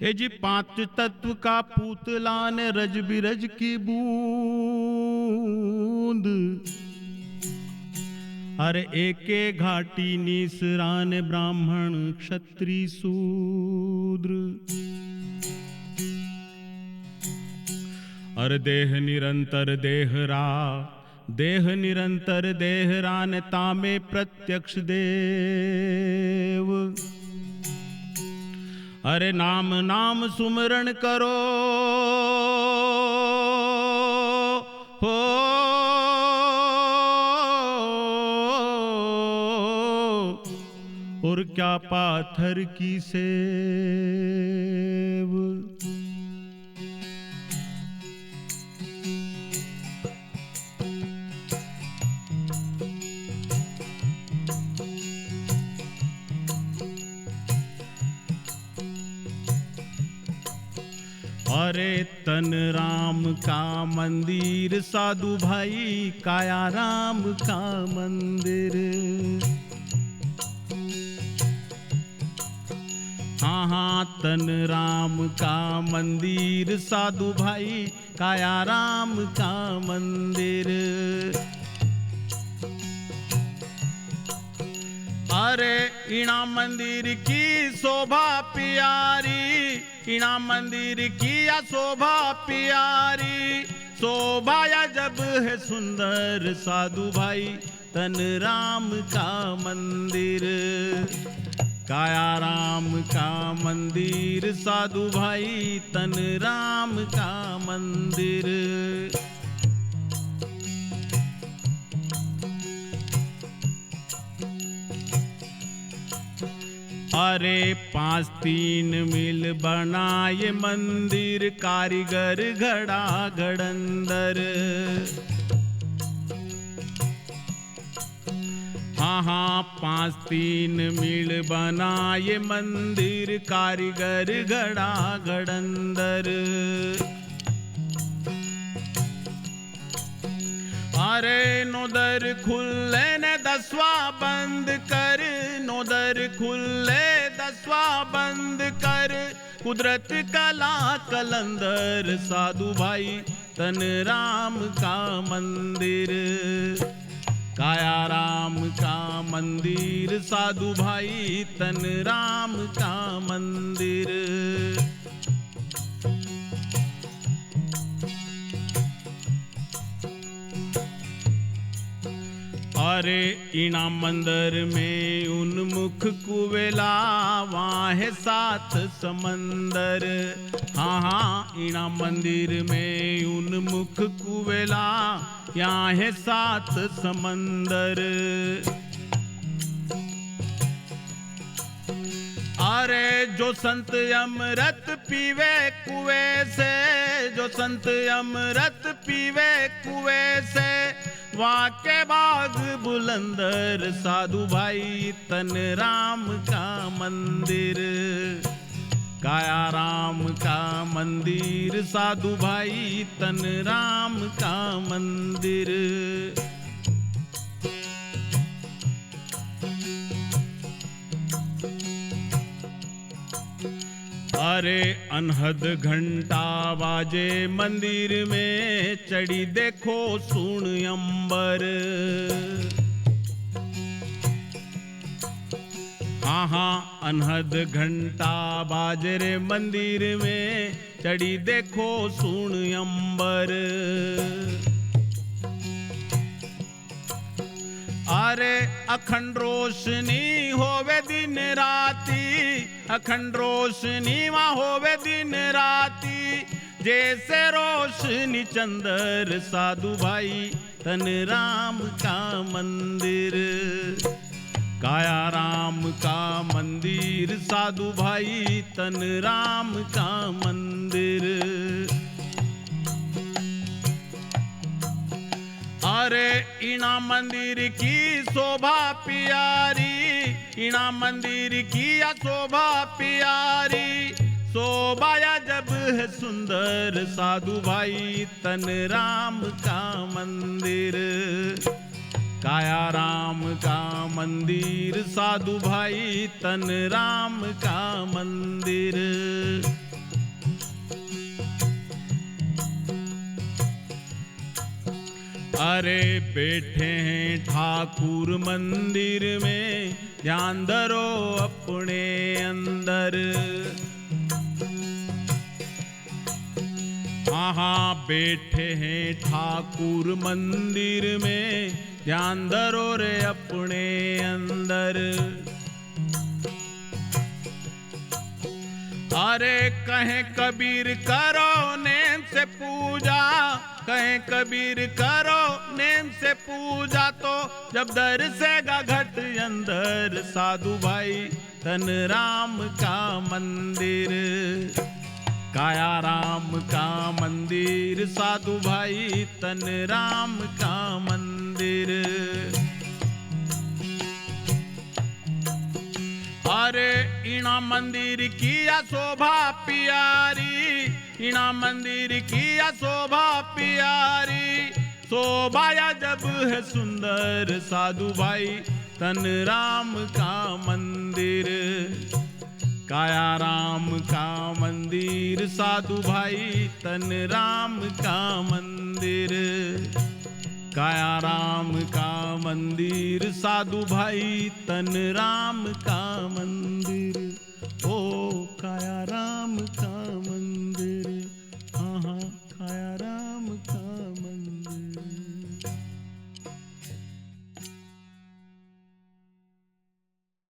ये जी पांच तत्व का पूतलान रज बिरज की बूंद, अरे एके घाटी निसरान ब्राह्मण क्षत्रिय शूद्र। अर देह निरंतर देहरान तामे प्रत्यक्ष देव। अरे नाम नाम सुमरण करो हो, और क्या पाथर की सेव। अरे तन राम का मंदिर साधु भाई, काया राम का मंदिर। हाँ हाँ तन राम का मंदिर साधु भाई, काया राम का मंदिर। अरे इना मंदिर की शोभा प्यारी, इना मंदिर की या शोभा प्यारी। शोभा या जब है सुंदर साधु भाई, तन राम का मंदिर, काया राम का मंदिर साधु भाई, तन राम का मंदिर। अरे 5-3 मील बनाए मंदिर, कारीगर घड़ा घड़ंदर। हाँ हाँ 5-3 मील बनाए मंदिर, कारीगर घड़ा घड़ंदर। अरे नोदर खुले ने 10वां बंद कर, नोदर खुले 10वां बंद कर। कुदरत कला कलंदर साधु भाई, तन राम का मंदिर, काया राम का मंदिर साधु भाई, तन राम का मंदिर। अरे इना मंदिर में उन्मुख कुवेला, वहाँ है 7 समंदर। हाँ हाँ इना मंदिर में उन्मुख कुवेला, यहाँ है 7 समंदर। अरे जो संत अमृत पीवे कुएं से, जो संत अमृत पीवे कुएं से, वहाँ के बाग बुलंदर साधु भाई, तन राम का मंदिर, काया राम का मंदिर साधु भाई, तन राम का मंदिर। अरे अनहद घंटा बाजे मंदिर में, चढ़ी देखो सुन अंबर। हाँ हाँ अनहद घंटा बाजे रे मंदिर में, चढ़ी देखो सुन अंबर। अरे अखंड रोशनी होवे दिन राती, अखंड रोशनी वहाँ होवे दिन राती। जैसे रोशनी चंदर साधु भाई, तन राम का मंदिर, काया राम का मंदिर साधु भाई, तन राम का मंदिर। अरे इना मंदिर की शोभा प्यारी, इना मंदिर की या शोभा प्यारी। शोभा या जब है सुंदर साधु भाई, तन राम का मंदिर, काया राम का मंदिर साधु भाई, तन राम का मंदिर। अरे बैठे हैं ठाकुर मंदिर में, ध्यान धरो अपने अंदर। हाँ बैठे हैं ठाकुर मंदिर में, ध्यान धरो रे अपने अंदर। अरे कहें कबीर करो नेम से पूजा, कहें कबीर करो नेम से पूजा, तो जब दरसेगा घट अंदर साधु भाई तन राम का मंदिर। काया राम का मंदिर साधु भाई तन राम का मंदिर। अरे इना मंदिर किया शोभा प्यारी, इना मंदिर किया शोभा प्यारी, शोभाया जब है सुंदर साधु भाई तन राम का मंदिर। काया राम का मंदिर साधु भाई तन राम का मंदिर। काया राम का मंदिर साधु भाई तन राम का मंदिर। ओ काया